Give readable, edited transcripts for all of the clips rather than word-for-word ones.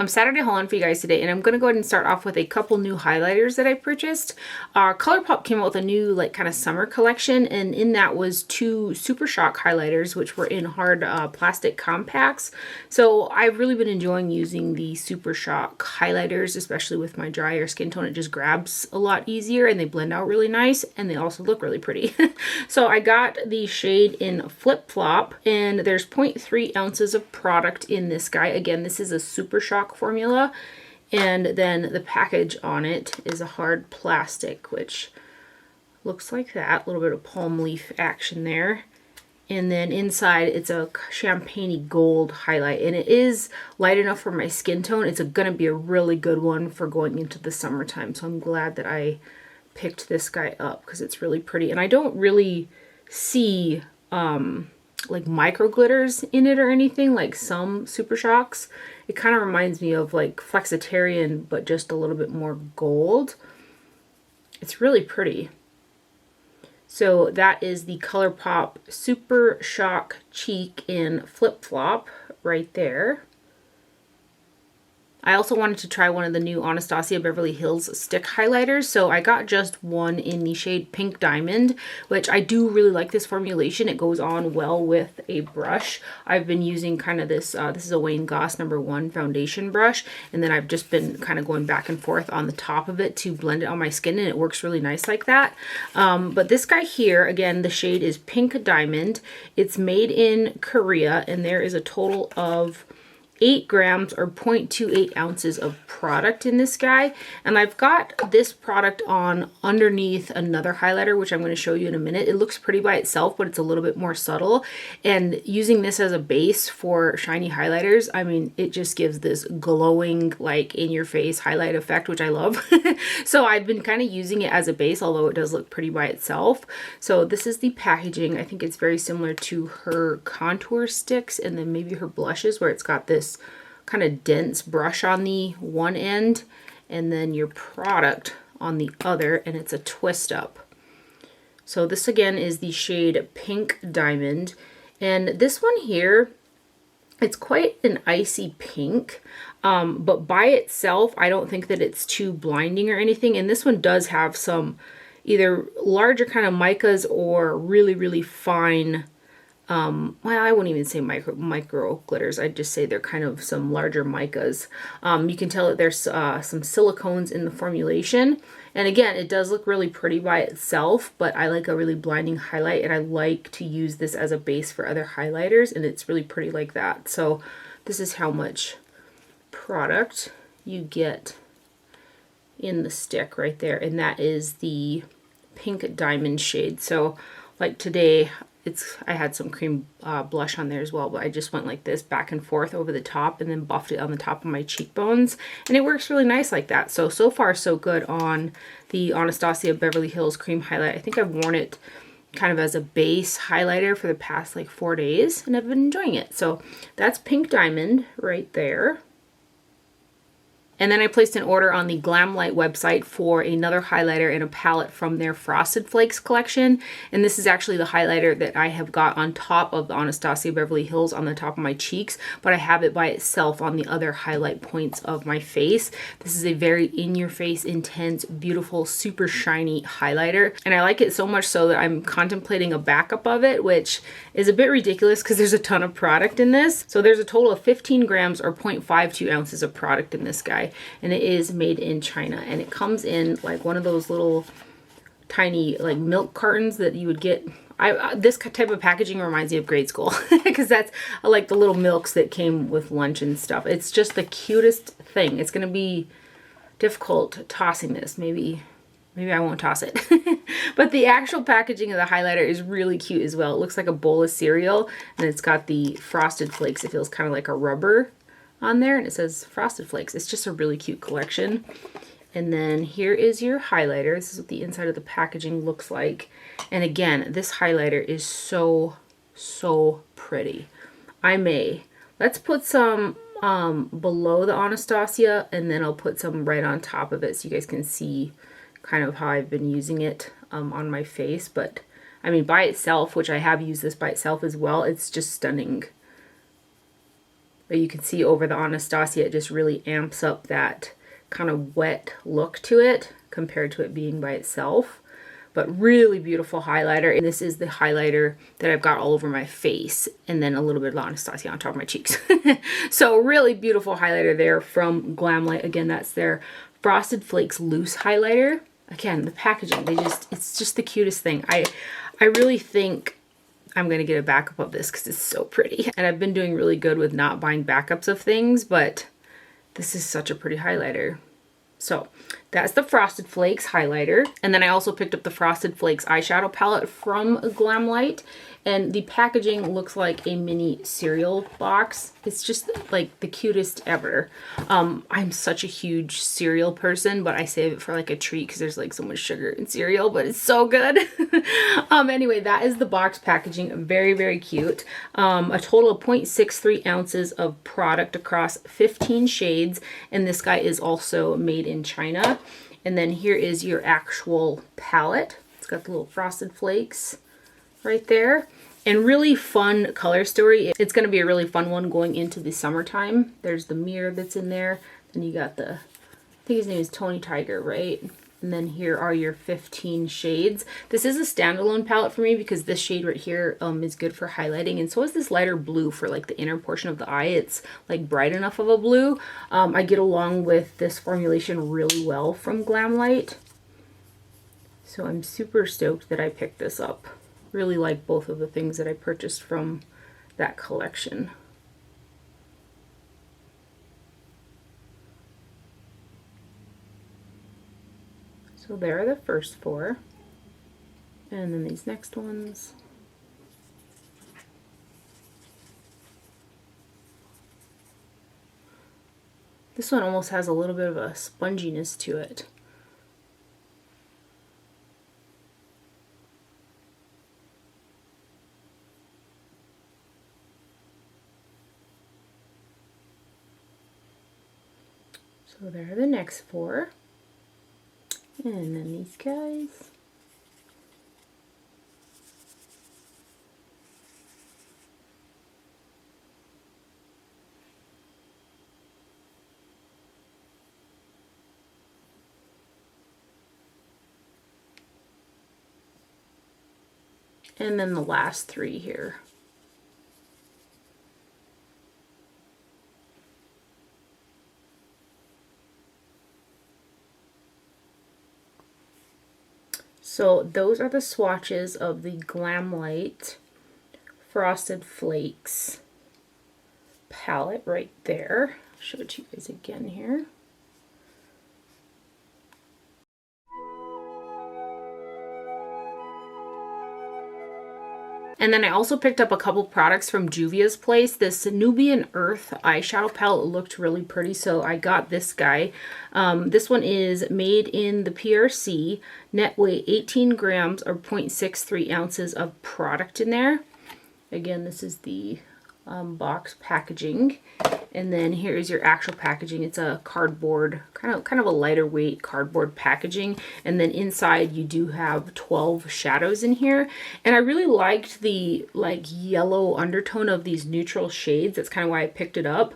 Saturday hauling for you guys today, and I'm going to go ahead and start off with a couple new highlighters that I purchased. Colourpop came out with a new like kind of summer collection, and in that was 2 Super Shock highlighters, which were in hard plastic compacts. So I've really been enjoying using the Super Shock highlighters, especially with my drier skin tone. It just grabs a lot easier and they blend out really nice, and they also look really pretty. So I got the shade in Flip Flop, and there's 0.3 ounces of product in this guy. Again, this is a Super Shock formula, and then the package on it is a hard plastic, which looks like that. A little bit of palm leaf action there. And then inside it's a champagne gold highlight, and it is light enough for my skin tone. It's going to be a really good one for going into the summertime, so I'm glad that I picked this guy up because it's really pretty. And I don't really see like micro glitters in it or anything like some Super Shocks. It kind of reminds me of like Flexitarian, but just a little bit more gold. It's really pretty. So that is the Colourpop Super Shock Cheek in Flip Flop right there. I also wanted to try one of the new Anastasia Beverly Hills stick highlighters, so I got just one in the shade Pink Diamond, which I do really like this formulation. It goes on well with a brush. I've been using kind of this, this is a Wayne Goss #1 foundation brush, and then I've just been kind of going back and forth on the top of it to blend it on my skin, and it works really nice like that. But this guy here, again, the shade is Pink Diamond. It's made in Korea, and there is a total of 8 grams or 0.28 ounces of product in this guy. And I've got this product on underneath another highlighter, which I'm going to show you in a minute. It looks pretty by itself, but it's a little bit more subtle. And using this as a base for shiny highlighters, I mean, it just gives this glowing, like in your face highlight effect, which I love. So I've been kind of using it as a base, although it does look pretty by itself. So this is the packaging. I think it's very similar to her contour sticks and then maybe her blushes, where it's got this kind of dense brush on the one end and then your product on the other, and it's a twist up. So this again is the shade Pink Diamond, and this one here, it's quite an icy pink, but by itself I don't think that it's too blinding or anything. And this one does have some either larger kind of micas or really fine, well, I wouldn't even say micro glitters. I'd just say they're kind of some larger micas. You can tell that there's some silicones in the formulation. And again, it does look really pretty by itself, but I like a really blinding highlight, and I like to use this as a base for other highlighters, and it's really pretty like that. So this is how much product you get in the stick right there, and that is the Pink Diamond shade. So like today, I had some cream blush on there as well, but I just went like this back and forth over the top and then buffed it on the top of my cheekbones, and it works really nice like that. So far so good on the Anastasia Beverly Hills cream highlight. I think I've worn it kind of as a base highlighter for the past like 4 days, and I've been enjoying it. So that's Pink Diamond right there. And then I placed an order on the Glamlite website for another highlighter and a palette from their Frosted Flakes collection. And this is actually the highlighter that I have got on top of the Anastasia Beverly Hills on the top of my cheeks, but I have it by itself on the other highlight points of my face. This is a very in-your-face, intense, beautiful, super shiny highlighter. And I like it so much so that I'm contemplating a backup of it, which is a bit ridiculous because there's a ton of product in this. So there's a total of 15 grams or 0.52 ounces of product in this guy. And it is made in China, and it comes in like one of those little tiny like milk cartons that you would get. This type of packaging reminds me of grade school because that's like the little milks that came with lunch and stuff. It's just the cutest thing. It's going to be difficult tossing this. Maybe I won't toss it. But the actual packaging of the highlighter is really cute as well. It looks like a bowl of cereal, and it's got the Frosted Flakes. It feels kind of like a rubber on there, and it says Frosted Flakes. It's just a really cute collection. And then here is your highlighter. This is what the inside of the packaging looks like. And again, this highlighter is so pretty. Let's put some below the Anastasia, and then I'll put some right on top of it so you guys can see kind of how I've been using it on my face. But I mean, by itself, which I have used this by itself as well, it's just stunning. But you can see over the Anastasia, it just really amps up that kind of wet look to it compared to it being by itself. But really beautiful highlighter. And this is the highlighter that I've got all over my face, and then a little bit of Anastasia on top of my cheeks. So really beautiful highlighter there from Glamlite. Again, that's their Frosted Flakes loose highlighter. Again, the packaging, it's just the cutest thing. I really think I'm going to get a backup of this because it's so pretty. And I've been doing really good with not buying backups of things, but this is such a pretty highlighter. So that's the Frosted Flakes highlighter. And then I also picked up the Frosted Flakes eyeshadow palette from Glamlite. And the packaging looks like a mini cereal box. It's just like the cutest ever. I'm such a huge cereal person, but I save it for like a treat because there's like so much sugar in cereal, but it's so good. Anyway, that is the box packaging. Very, very cute. A total of 0.63 ounces of product across 15 shades. And this guy is also made in China. And then here is your actual palette. It's got the little Frosted Flakes right there. And really fun color story. It's going to be a really fun one going into the summertime. There's the mirror that's in there. Then you got the, I think his name is Tony Tiger, right? And then here are your 15 shades. This is a standalone palette for me because this shade right here is good for highlighting. And so is this lighter blue for like the inner portion of the eye. It's like bright enough of a blue. I get along with this formulation really well from Glamlite. So I'm super stoked that I picked this up. Really like both of the things that I purchased from that collection. So there are the first four. And then these next ones. This one almost has a little bit of a sponginess to it. So there are the next four. And then these guys. And then the last three here. So those are the swatches of the Glamlite Frosted Flakes palette right there. I'll show it to you guys again here. And then I also picked up a couple products from Juvia's place. This Nubian Earth eyeshadow palette looked really pretty, so I got this guy. This one is made in the PRC, net weight 18 grams or 0.63 ounces of product in there. Again, this is the box packaging. And then here is your actual packaging. It's a cardboard, kind of a lighter weight cardboard packaging. And then inside you do have 12 shadows in here. And I really liked the like yellow undertone of these neutral shades. That's kind of why I picked it up.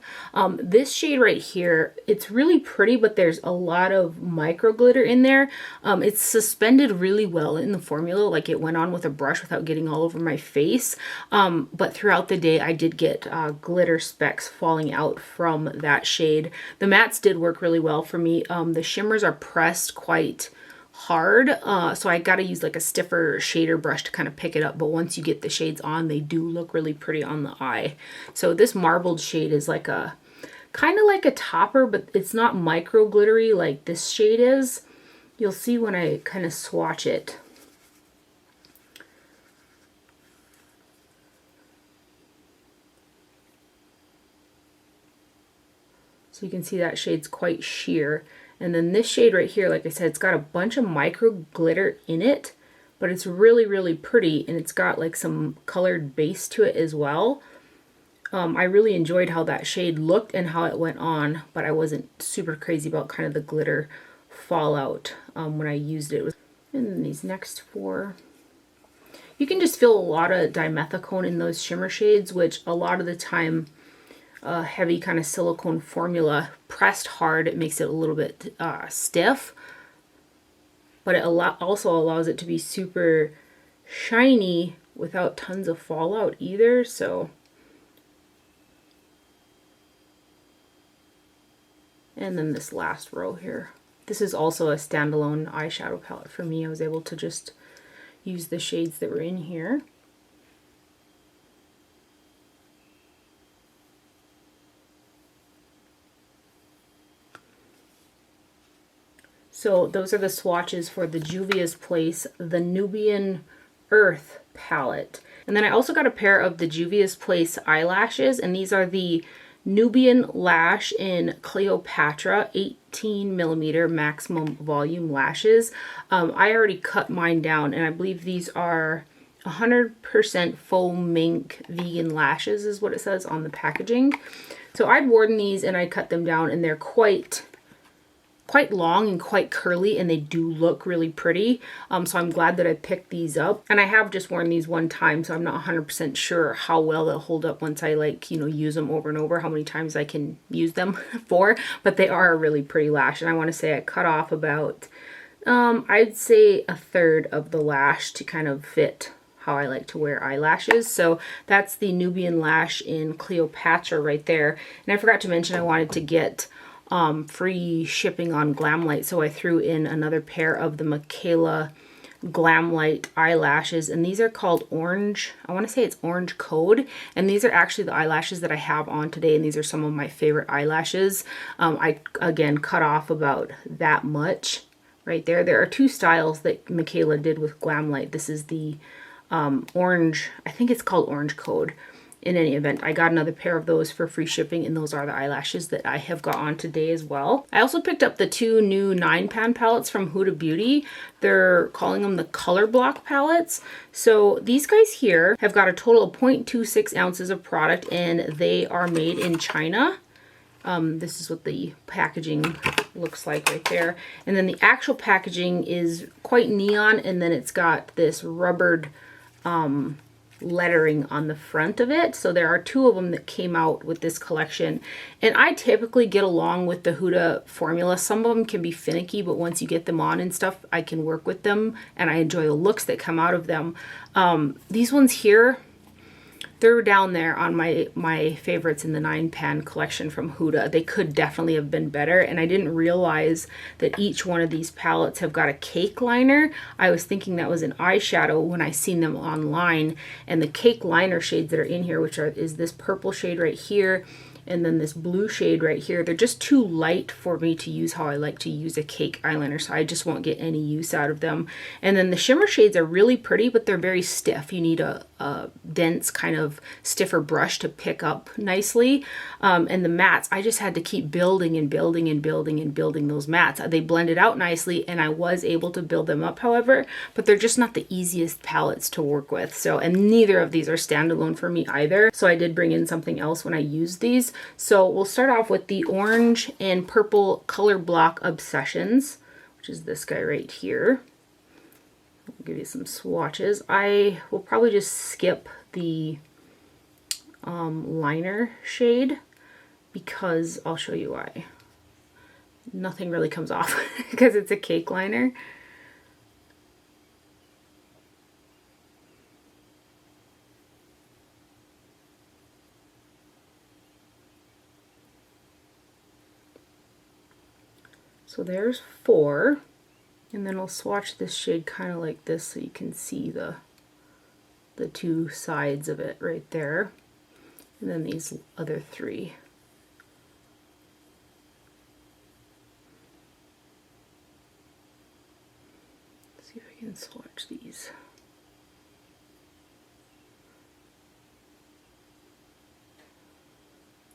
This shade right here, it's really pretty, but there's a lot of micro glitter in there. It's suspended really well in the formula. Like it went on with a brush without getting all over my face. But throughout the day, I did get glitter specks falling out from that shade. The mattes did work really well for me. The shimmers are pressed quite hard, so I gotta use like a stiffer shader brush to kind of pick it up, but once you get the shades on, they do look really pretty on the eye. So this marbled shade is like a kind of like a topper, but it's not micro glittery like this shade is. You'll see when I kind of swatch it. So you can see that shade's quite sheer. And then this shade right here, like I said, it's got a bunch of micro glitter in it, but it's really, really pretty, and it's got like some colored base to it as well. I really enjoyed how that shade looked and how it went on, but I wasn't super crazy about kind of the glitter fallout when I used it. And then these next four. You can just feel a lot of dimethicone in those shimmer shades, which a lot of the time heavy kind of silicone formula. Pressed hard, it makes it a little bit stiff, but it also allows it to be super shiny without tons of fallout either. So, and then this last row here. This is also a standalone eyeshadow palette for me. I was able to just use the shades that were in here. So those are the swatches for the Juvia's Place, the Nubian Earth palette. And then I also got a pair of the Juvia's Place eyelashes, and these are the Nubian Lash in Cleopatra 18mm maximum volume lashes. I already cut mine down, and I believe these are 100% faux mink vegan lashes is what it says on the packaging. So I'd worn these and I cut them down, and they're quite long and quite curly, and they do look really pretty. So I'm glad that I picked these up. And I have just worn these one time, so I'm not 100% sure how well they'll hold up once I use them over and over, how many times I can use them for. But they are a really pretty lash, and I want to say I cut off about, I'd say a third of the lash to kind of fit how I like to wear eyelashes. So that's the Nubian Lash in Cleopatra right there. And I forgot to mention I wanted to get free shipping on Glamlite, so I threw in another pair of the Michaela Glamlite eyelashes, and these are called Orange, I want to say it's Orange Code, and these are actually the eyelashes that I have on today, and these are some of my favorite eyelashes. I again cut off about that much right there. There are two styles that Michaela did with Glamlite. This is the orange, I think it's called Orange Code. In any event, I got another pair of those for free shipping, and those are the eyelashes that I have got on today as well. I also picked up the two new 9-pan palettes from Huda Beauty. They're calling them the Color Block palettes. So these guys here have got a total of 0.26 ounces of product, and they are made in China. This is what the packaging looks like right there. And then the actual packaging is quite neon, and then it's got this rubbered lettering on the front of it. So there are two of them that came out with this collection, and I typically get along with the Huda formula. Some of them can be finicky, but once you get them on and stuff, I can work with them, and I enjoy the looks that come out of them. These ones here, they're down there on my favorites in the 9-pan collection from Huda. They could definitely have been better, and I didn't realize that each one of these palettes have got a cake liner. I was thinking that was an eyeshadow when I seen them online, and the cake liner shades that are in here, which is this purple shade right here, and then this blue shade right here, they're just too light for me to use how I like to use a cake eyeliner, so I just won't get any use out of them. And then the shimmer shades are really pretty, but they're very stiff. You need a dense kind of stiffer brush to pick up nicely. And the mattes, I just had to keep building and building and building and building those mattes. They blended out nicely, and I was able to build them up, however, but they're just not the easiest palettes to work with. So, and neither of these are standalone for me either. So I did bring in something else when I used these. So we'll start off with the orange and purple Color Block Obsessions, which is this guy right here. I'll give you some swatches. I will probably just skip the liner shade because I'll show you why. Nothing really comes off because it's a cake liner. So there's 4, and then I'll swatch this shade kind of like this so you can see the two sides of it right there, and then these other 3. Let's see if I can swatch these.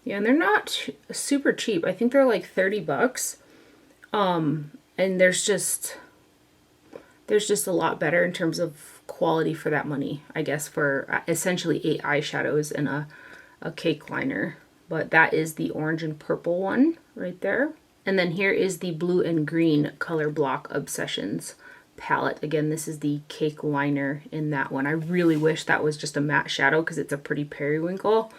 Yeah, and they're not super cheap. I think they're like 30 bucks. And there's just a lot better in terms of quality for that money, I guess, for essentially 8 eyeshadows and a cake liner. But that is the orange and purple one right there. And then here is the blue and green Color Block Obsessions palette. Again, this is the cake liner in that one. I really wish that was just a matte shadow because it's a pretty periwinkle.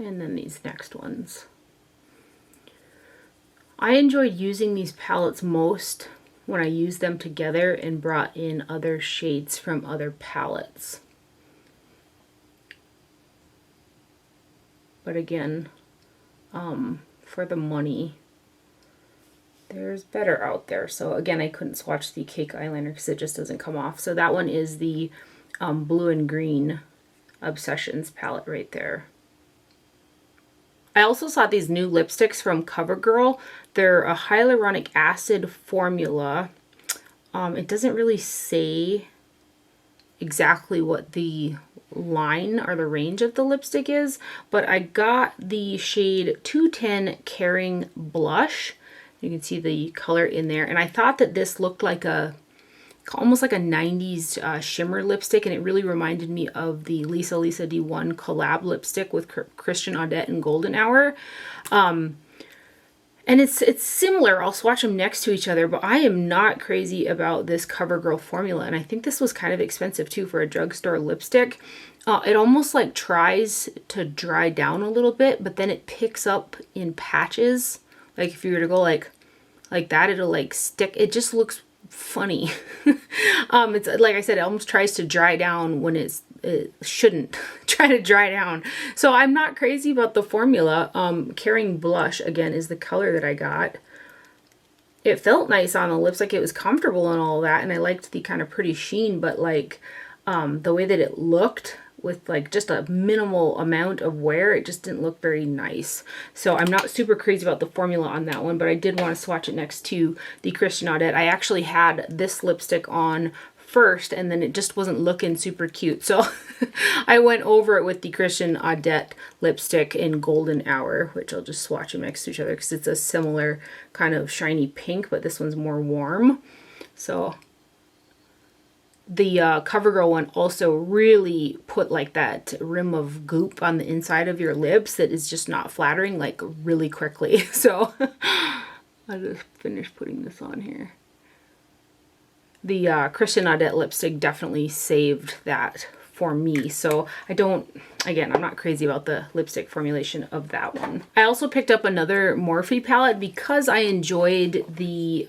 And then these next ones. I enjoyed using these palettes most when I used them together and brought in other shades from other palettes. But again, for the money, there's better out there. So again, I couldn't swatch the Cake eyeliner because it just doesn't come off. So that one is the blue and green Obsessions palette right there. I also saw these new lipsticks from Covergirl. They're a hyaluronic acid formula. It doesn't really say exactly what the line or the range of the lipstick is, but I got the shade 210 Caring Blush. You can see the color in there, and I thought that this looked like almost like a 90s shimmer lipstick, and it really reminded me of the Lisa D1 collab lipstick with Christian Audette and Golden Hour. And it's similar. I'll swatch them next to each other, but I am not crazy about this CoverGirl formula, and I think this was kind of expensive too for a drugstore lipstick. It almost like tries to dry down a little bit, but then it picks up in patches. Like if you were to go like that, it'll like stick. It just looks funny. It's like I said, it almost tries to dry down when it shouldn't try to dry down. So I'm not crazy about the formula. Caring Blush again is the color that I got. It felt nice on the lips, like it was comfortable and all that, and I liked the kind of pretty sheen, but like the way that it looked with like just a minimal amount of wear, it just didn't look very nice. So I'm not super crazy about the formula on that one, but I did want to swatch it next to the Christian Audette. I actually had this lipstick on first, and then it just wasn't looking super cute. So I went over it with the Christian Audette lipstick in Golden Hour, which I'll just swatch them next to each other because it's a similar kind of shiny pink, but this one's more warm. So the CoverGirl one also really put like that rim of goop on the inside of your lips that is just not flattering, like really quickly. So I just finished putting this on here. The Christian Audette lipstick definitely saved that for me. So again, I'm not crazy about the lipstick formulation of that one. I also picked up another Morphe palette because I enjoyed the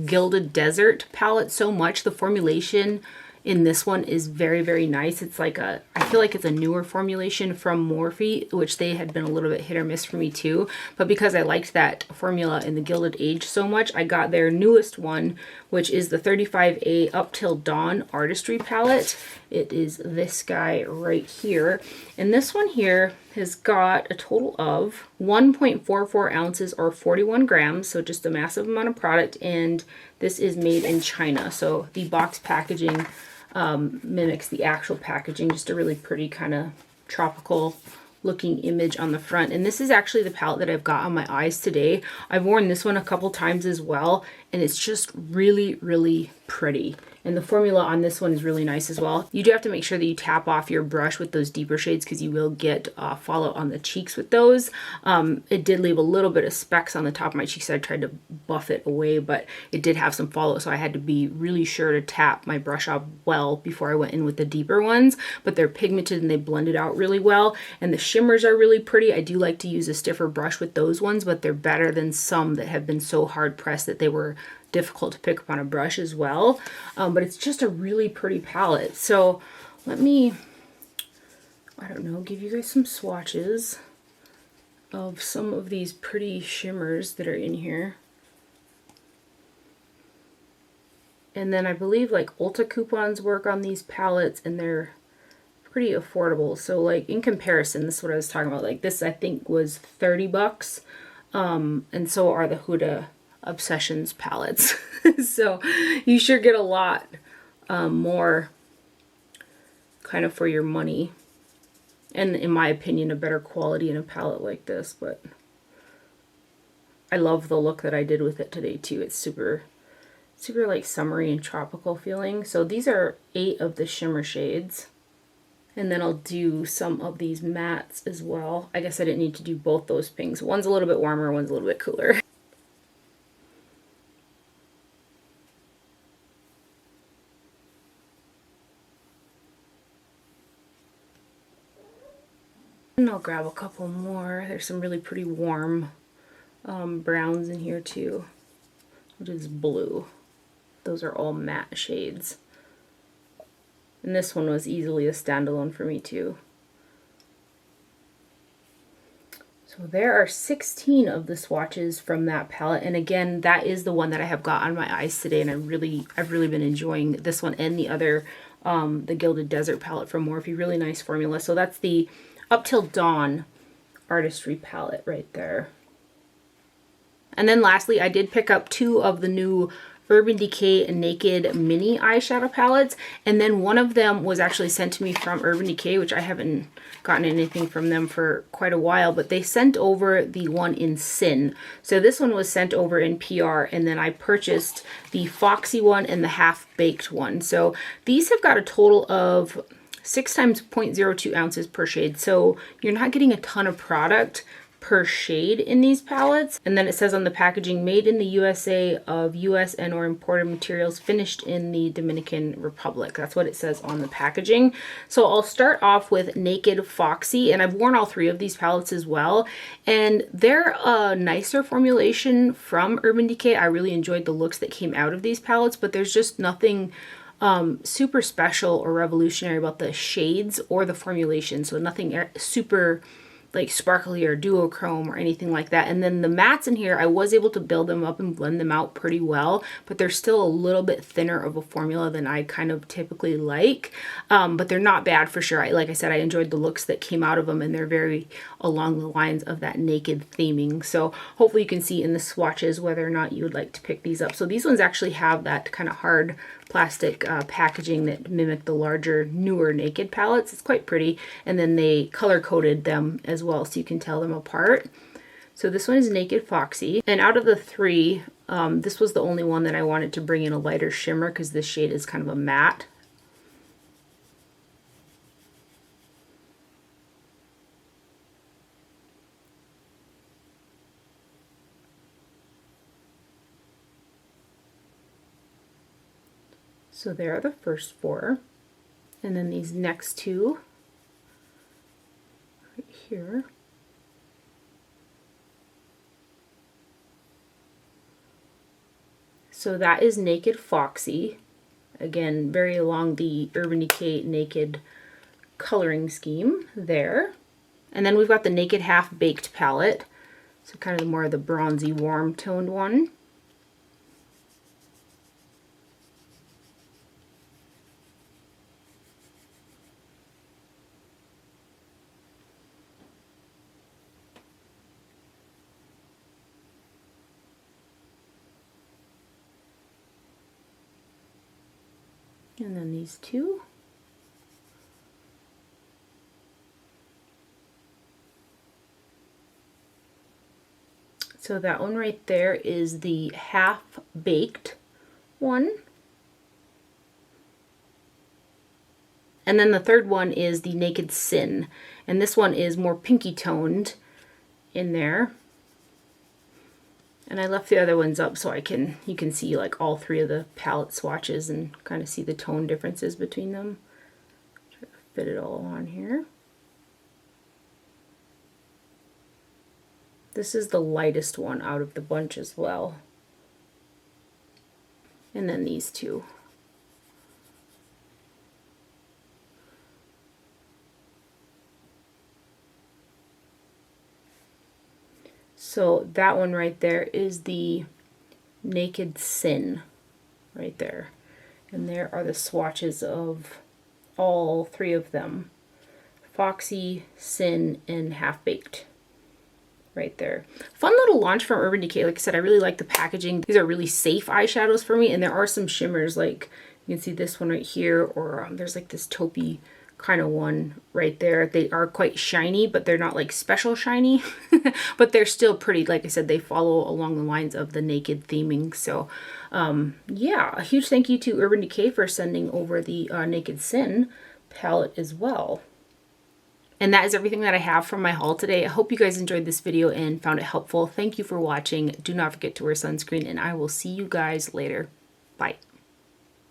Gilded Desert palette so much. The formulation in this one is very, very nice. It's like I feel like it's a newer formulation from Morphe, which they had been a little bit hit or miss for me too. But because I liked that formula in the Gilded Age so much, I got their newest one, which is the 35A Up Till Dawn Artistry palette. It is this guy right here. And this one here has got a total of 1.44 ounces or 41 grams. So just a massive amount of product. And this is made in China. So the box packaging mimics the actual packaging. Just a really pretty kind of tropical looking image on the front. And this is actually the palette that I've got on my eyes today. I've worn this one a couple times as well, and it's just really, really pretty. And the formula on this one is really nice as well. You do have to make sure that you tap off your brush with those deeper shades because you will get fallout on the cheeks with those. It did leave a little bit of specks on the top of my cheeks. So I tried to buff it away, but it did have some fallout. So I had to be really sure to tap my brush off well before I went in with the deeper ones. But they're pigmented and they blended out really well. And the shimmers are really pretty. I do like to use a stiffer brush with those ones, but they're better than some that have been so hard pressed that they were difficult to pick up on a brush as well. But it's just a really pretty palette. So let me, I don't know, give you guys some swatches of some of these pretty shimmers that are in here. And then I believe like Ulta coupons work on these palettes and they're pretty affordable. So like in comparison, this is what I was talking about. Like this I think was 30 bucks. And so are the Huda Obsessions palettes. So you sure get a lot more kind of for your money, and in my opinion a better quality in a palette like this. But I love the look that I did with it today too. It's super like summery and tropical feeling. So these are 8 of the shimmer shades, and then I'll do some of these mattes as well. I guess I didn't need to do both those pinks. One's a little bit warmer, one's a little bit cooler. And I'll grab a couple more. There's some really pretty warm browns in here too, which is blue. Those are all matte shades. And this one was easily a standalone for me too. So there are 16 of the swatches from that palette, and again, that is the one that I have got on my eyes today, and I've really been enjoying this one and the other, the Gilded Desert palette from Morphe. Really nice formula. So that's the Up Till Dawn Artistry palette right there. And then lastly, I did pick up 2 of the new Urban Decay Naked Mini eyeshadow palettes, and then one of them was actually sent to me from Urban Decay, which I haven't gotten anything from them for quite a while, but they sent over the one in Sin. So this one was sent over in PR, and then I purchased the Foxy one and the Half Baked one. So these have got a total of 6 times 0.02 ounces per shade, so you're not getting a ton of product per shade in these palettes. And then it says on the packaging, made in the USA of US and or imported materials, finished in the Dominican Republic. That's what it says on the packaging. So I'll start off with Naked Foxy, and I've worn all 3 of these palettes as well, and they're a nicer formulation from Urban Decay. I really enjoyed the looks that came out of these palettes, but there's just nothing super special or revolutionary about the shades or the formulation. So nothing super like sparkly or duochrome or anything like that. And then the mattes in here, I was able to build them up and blend them out pretty well, but they're still a little bit thinner of a formula than I kind of typically like. But they're not bad for sure. Like I said, I enjoyed the looks that came out of them, and they're very along the lines of that naked theming. So hopefully you can see in the swatches whether or not you would like to pick these up. So these ones actually have that kind of hard plastic packaging that mimic the larger, newer Naked palettes. It's quite pretty. And then they color coded them as well, so you can tell them apart. So this one is Naked Foxy. And out of the 3, this was the only one that I wanted to bring in a lighter shimmer, because this shade is kind of a matte. So there are the first 4, and then these next 2 right here. So that is Naked Foxy, again very along the Urban Decay Naked coloring scheme there. And then we've got the Naked Half Baked palette, so kind of more of the bronzy warm toned one. And then these 2. So that one right there is the Half Baked one. And then the third one is the Naked Sin. And this one is more pinky toned in there. And I left the other ones up so you can see like all 3 of the palette swatches and kind of see the tone differences between them. Try to fit it all on here. This is the lightest one out of the bunch as well. And then these 2. So that one right there is the Naked Sin right there. And there are the swatches of all 3 of them. Foxy, Sin, and Half Baked right there. Fun little launch from Urban Decay. Like I said, I really like the packaging. These are really safe eyeshadows for me, and there are some shimmers, like you can see this one right here, or there's like this taupey kind of one right there. They are quite shiny, but they're not like special shiny, but they're still pretty. Like I said, they follow along the lines of the naked theming. So yeah, a huge thank you to Urban Decay for sending over the Naked Sin palette as well. And that is everything that I have from my haul today. I hope you guys enjoyed this video and found it helpful. Thank you for watching. Do not forget to wear sunscreen, and I will see you guys later. Bye.